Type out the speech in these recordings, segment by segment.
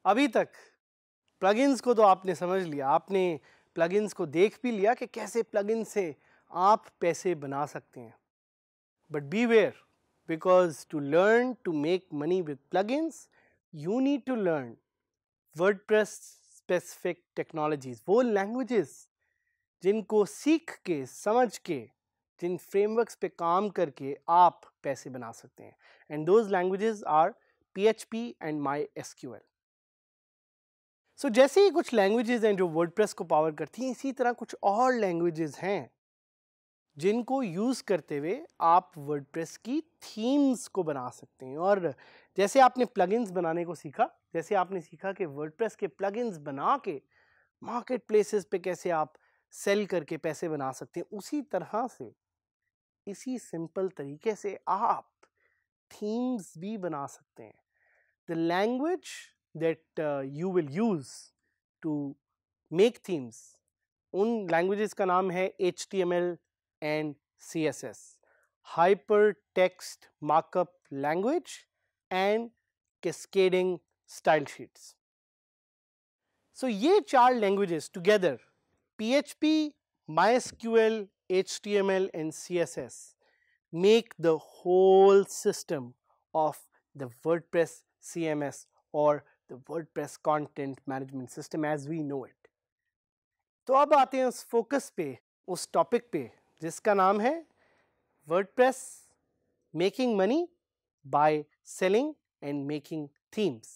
अभी तक प्लगइन्स को तो आपने समझ लिया, आपने प्लगइन्स को देख भी लिया कि कैसे प्लगइन से आप पैसे बना सकते हैं। But beware, because to learn to make money with plugins you need to learn WordPress specific technologies, वो लैंग्वेजेस जिनको सीख के, समझ के, जिन फ्रेमवर्क्स पे काम करके आप पैसे बना सकते हैं। And those languages are PHP and MySQL। So जैसे ही कुछ लैंग्वेजेस हैं जो वर्डप्रेस को पावर करती हैं, इसी तरह कुछ और लैंग्वेजेस हैं जिनको यूज़ करते हुए आप वर्डप्रेस की थीम्स को बना सकते हैं। और जैसे आपने प्लगइन्स बनाने को सीखा, जैसे आपने सीखा कि वर्डप्रेस के प्लगइन्स बना के मार्केट प्लेसेस पे कैसे आप सेल करके पैसे बना सकते हैं, उसी तरह से, इसी सिंपल तरीके से आप थीम्स भी बना सकते हैं। The language that you will use to make themes, उन languages का नाम है HTML and CSS, Hypertext Markup Language and Cascading Style Sheets. So ये चार languages together, PHP, MySQL, HTML and CSS, make the whole system of the WordPress CMS or the WordPress content management system as we know it. तो अब आते हैं उस focus पे, उस topic पे जिसका नाम है WordPress making money by selling and making themes.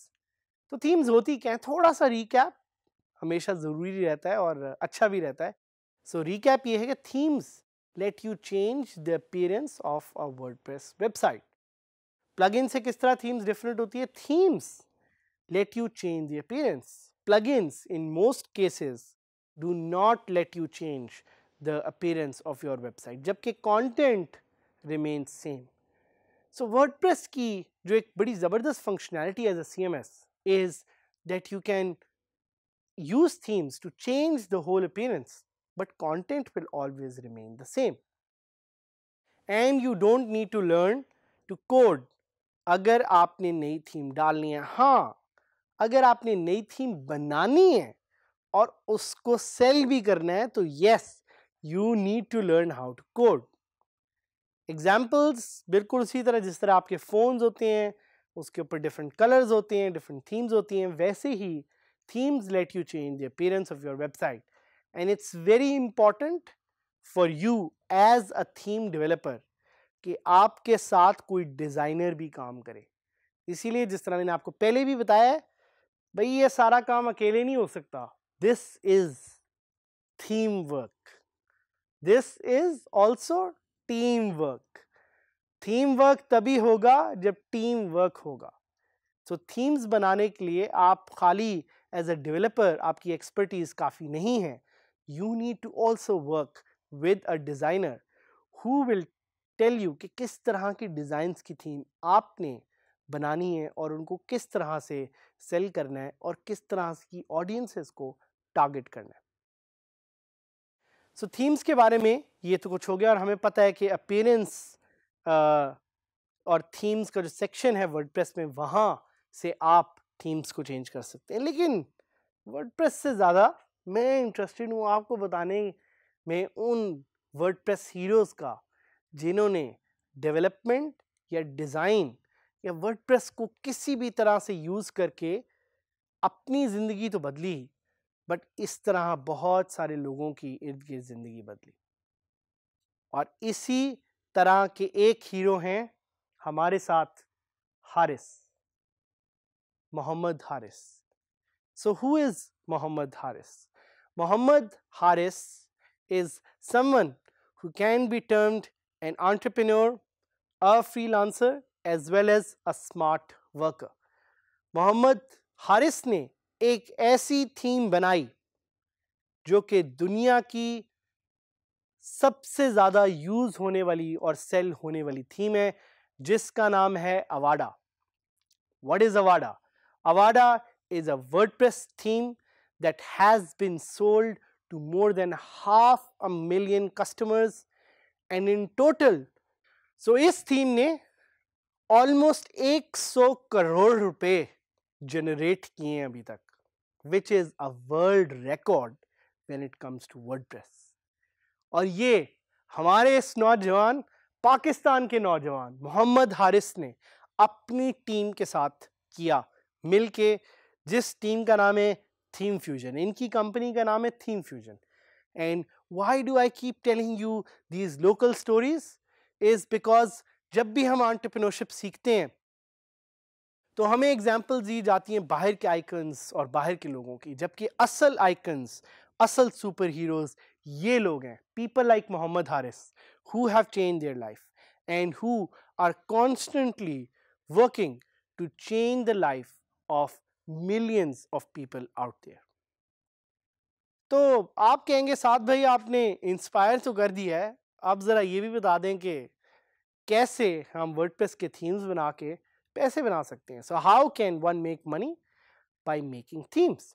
तो थीम्स होती क्या है, थोड़ा सा रीकैप हमेशा ज़रूरी रहता है और अच्छा भी रहता है। सो रीकैप ये है कि themes let you change the appearance of a WordPress website. Plugin से किस तरह थीम्स डिफरेंट होती है? Themes let you change the appearance. Plugins in most cases do not let you change the appearance of your website, जबकि content remains same. So WordPress की जो एक बड़ी ज़बरदस्त functionality as a CMS is that you can use themes to change the whole appearance, but content will always remain the same. And you don't need to learn to code अगर आपने नई theme डालनी है। हाँ, अगर आपने नई theme बनानी है और उसको सेल भी करना है तो yes, you need to learn how to code. Examples बिल्कुल उसी तरह जिस तरह आपके फोन्स होते हैं, उसके ऊपर डिफरेंट कलर्स होते हैं, डिफरेंट थीम्स होती हैं, वैसे ही themes let you change the appearance of your website. And it's very important for you as a theme developer कि आपके साथ कोई डिज़ाइनर भी काम करे। इसीलिए जिस तरह मैंने आपको पहले भी बताया है, भाई ये सारा काम अकेले नहीं हो सकता। This is theme work, this is also team work. Theme work तभी होगा जब टीम वर्क होगा। सो थीम्स बनाने के लिए आप खाली एज अ डेवलपर आपकी एक्सपर्टीज काफ़ी नहीं है, you need to also work with a designer who will tell you कि किस तरह की डिज़ाइंस की थीम आपने बनानी है और उनको किस तरह से सेल करना है और किस तरह की ऑडियंसेस को टारगेट करना है। सो थीम्स के बारे में ये तो कुछ हो गया और हमें पता है कि अपीयरेंस और थीम्स का जो सेक्शन है वर्डप्रेस में, वहाँ से आप थीम्स को चेंज कर सकते हैं। लेकिन वर्डप्रेस से ज़्यादा मैं इंटरेस्टेड हूँ आपको बताने में उन वर्डप्रेस हीरोज़ का जिन्होंने डेवलपमेंट या डिज़ाइन या वर्डप्रेस को किसी भी तरह से यूज़ करके अपनी ज़िंदगी तो बदली, बट इस तरह बहुत सारे लोगों की इर्द गिर्द ज़िंदगी बदली। और इसी तरह के एक हीरो हैं हमारे साथ, Haris, Mohammad Haris. So who is Mohammad Haris? Mohammad Haris is someone who can be termed an entrepreneur, a freelancer, as well as a smart worker. Mohammad Haris ने एक ऐसी थीम बनाई जो कि दुनिया की सबसे ज़्यादा यूज़ होने वाली और सेल होने वाली थीम है, जिसका नाम है Avaada. What is Avada? Avada is a WordPress theme that has been sold to more than 500,000 customers and in total, so इस थीम ने ऑलमोस्ट 100 करोड़ रुपए जनरेट किए हैं अभी तक, which is a world record when it comes to WordPress. और ये हमारे इस नौजवान, पाकिस्तान के नौजवान मोहम्मद हारिस ने अपनी टीम के साथ किया मिलके, जिस टीम का नाम है थीम फ्यूजन। इनकी कंपनी का नाम है theme fusion. And why do I keep telling you these local stories is because जब भी हम एंटरप्रेन्योरशिप सीखते हैं तो हमें एग्जाम्पल्स दी जाती हैं बाहर के आइकन्स और बाहर के लोगों की, जबकि असल आइकन्स, असल सुपर हीरोज ये लोग हैं, people like Mohammad Haris who have changed their life and who are constantly working to change the life of millions of people out there. तो आप कहेंगे साथ भाई आपने इंस्पायर तो कर दिया है, आप ज़रा ये भी बता दें कि कैसे हम वर्डप्रेस के थीम्स बना के पैसे बना सकते हैं। So how can one make money by making themes?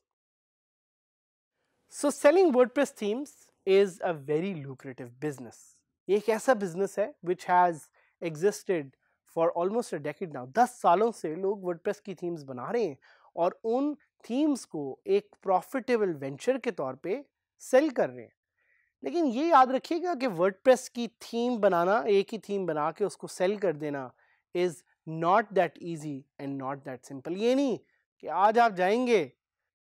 So selling WordPress themes is a very lucrative business. ये एक ऐसा बिजनेस है which has existed for almost a decade now. 10 सालों से लोग वर्डप्रेस की थीम्स बना रहे हैं और उन थीम्स को एक प्रॉफिटेबल वेंचर के तौर पे सेल कर रहे हैं। लेकिन ये याद रखिएगा कि वर्डप्रेस की थीम बनाना, एक ही थीम बना के उसको सेल कर देना is not that easy and not that simple. ये नहीं कि आज आप जाएंगे,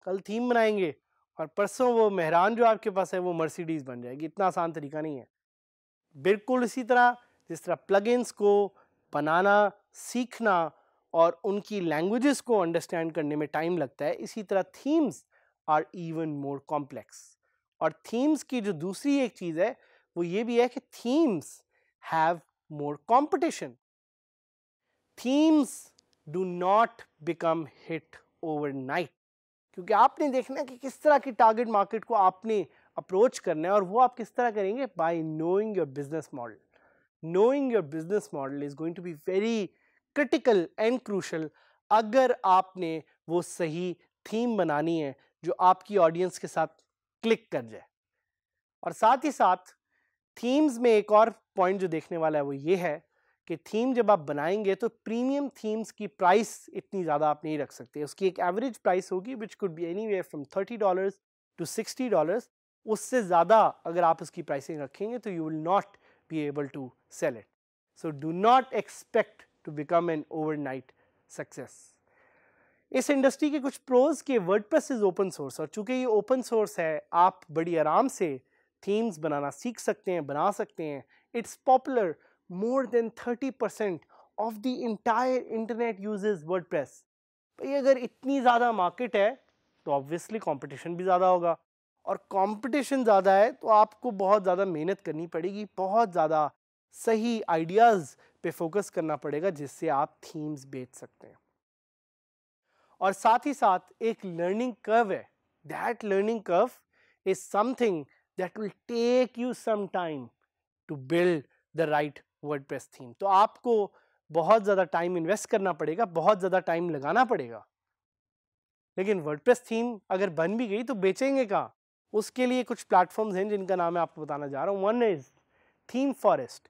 कल थीम बनाएंगे और परसों वो मेहरान जो आपके पास है वो मर्सिडीज़ बन जाएगी। इतना आसान तरीका नहीं है। बिल्कुल इसी तरह जिस तरह प्लगइन्स को बनाना, सीखना और उनकी लैंग्वेजेस को अंडरस्टैंड करने में टाइम लगता है, इसी तरह themes are even more complex. और थीम्स की जो दूसरी एक चीज़ है वो ये भी है कि themes have more competition. Themes do not become hit overnight, क्योंकि आपने देखना है कि किस तरह की टारगेट मार्केट को आपने अप्रोच करना है, और वो आप किस तरह करेंगे? By knowing your business model. Knowing your business model is going to be very critical and crucial अगर आपने वो सही थीम बनानी है जो आपकी ऑडियंस के साथ क्लिक कर जाए। और साथ ही साथ थीम्स में एक और पॉइंट जो देखने वाला है वो ये है कि थीम जब आप बनाएंगे तो प्रीमियम थीम्स की प्राइस इतनी ज़्यादा आप नहीं रख सकते। उसकी एक एवरेज प्राइस होगी which could be anywhere from $30 to $60। उससे ज़्यादा अगर आप उसकी प्राइसिंग रखेंगे तो you will not be able to sell it. So do not expect to become an overnight success. इस इंडस्ट्री के कुछ प्रोज के वर्डप्रेस इज ओपन सोर्स, और चूंकि ये ओपन सोर्स है आप बड़ी आराम से थीम्स बनाना सीख सकते हैं, बना सकते हैं। It's popular, more than 30% of the entire internet uses WordPress। भाई अगर इतनी ज़्यादा मार्केट है तो ऑब्वियसली कंपटीशन भी ज़्यादा होगा, और कंपटीशन ज़्यादा है तो आपको बहुत ज़्यादा मेहनत करनी पड़ेगी, बहुत ज़्यादा सही आइडियाज़ पे फोकस करना पड़ेगा जिससे आप थीम्स बेच सकते हैं। और साथ ही साथ एक लर्निंग कर्व है। That learning curve is something that will take you some time to build the right WordPress theme. तो आपको बहुत ज़्यादा टाइम इन्वेस्ट करना पड़ेगा, बहुत ज़्यादा टाइम लगाना पड़ेगा। लेकिन वर्डप्रेस थीम अगर बन भी गई तो बेचेंगे कहाँ? उसके लिए कुछ प्लेटफॉर्म्स हैं जिनका नाम मैं आपको बताना जा रहा हूँ। One is theme forest.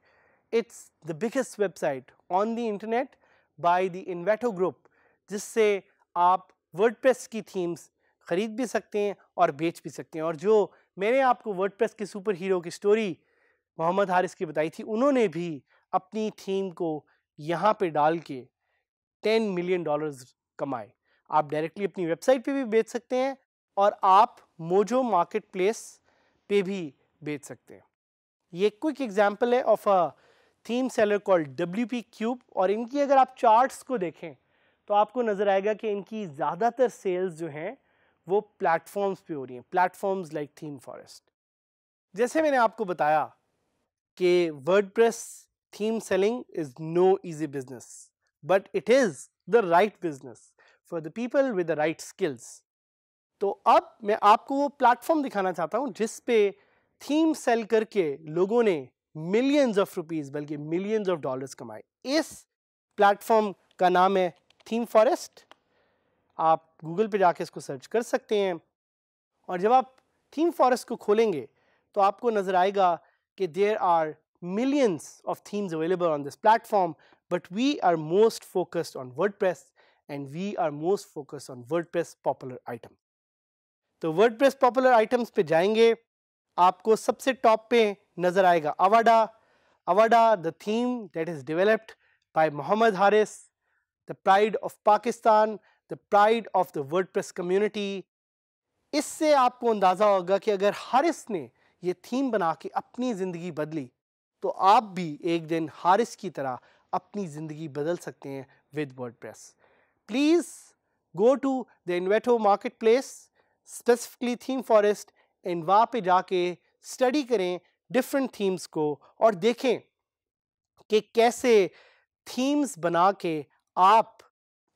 It's the biggest website on the internet by the Envato group, जिससे आप वर्डप्रेस की थीम्स खरीद भी सकते हैं और बेच भी सकते हैं। और जो मैंने आपको वर्डप्रेस के सुपर हीरो की स्टोरी मोहम्मद हारिस की बताई थी, उन्होंने भी अपनी थीम को यहाँ पे डाल के $10 मिलियन कमाए। आप डायरेक्टली अपनी वेबसाइट पे भी बेच सकते हैं और आप मोजो मार्केट प्लेस पे भी बेच सकते हैं। ये क्विक एग्जाम्पल है of a theme seller called WP cube. और इनकी अगर आप चार्ट्स को देखें तो आपको नजर आएगा कि इनकी ज़्यादातर सेल्स जो हैं वो प्लेटफॉर्म्स पे हो रही हैं, प्लेटफॉर्म्स लाइक थीम फॉरेस्ट। जैसे मैंने आपको बताया कि WordPress theme selling is no easy business, but it is the right business for the people with the right skills. तो अब मैं आपको वो प्लेटफॉर्म दिखाना चाहता हूं जिस पे थीम सेल करके लोगों ने मिलियंस ऑफ रुपीस बल्कि मिलियंस ऑफ डॉलर्स कमाए। इस प्लेटफॉर्म का नाम है थीम फॉरेस्ट। आप गूगल पे जाके इसको सर्च कर सकते हैं और जब आप थीम फॉरेस्ट को खोलेंगे तो आपको नजर आएगा कि there are millions of themes available on this platform, but we are most focused on WordPress and we are most focused on WordPress popular item. तो WordPress popular items पे जाएंगे, आपको सबसे टॉप पे नजर आएगा Avada, the theme that is developed by Mohammed Haris, the pride of Pakistan, the pride of the WordPress community. इससे आपको अंदाजा होगा कि अगर हारिस ने ये थीम बना के अपनी जिंदगी बदली तो आप भी एक दिन हारिस की तरह अपनी ज़िंदगी बदल सकते हैं with WordPress. Please go to the Envato market place, specifically theme forest, and वहाँ पे जाके स्टडी करें डिफरेंट थीम्स को और देखें कि कैसे थीम्स बना के आप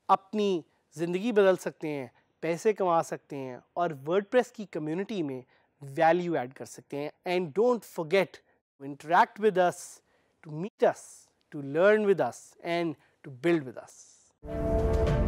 अपनी ज़िंदगी बदल सकते हैं, पैसे कमा सकते हैं और वर्डप्रेस की कम्युनिटी में वैल्यू ऐड कर सकते हैं। And don't forget to interact with us, to meet us, to learn with us, and to build with us.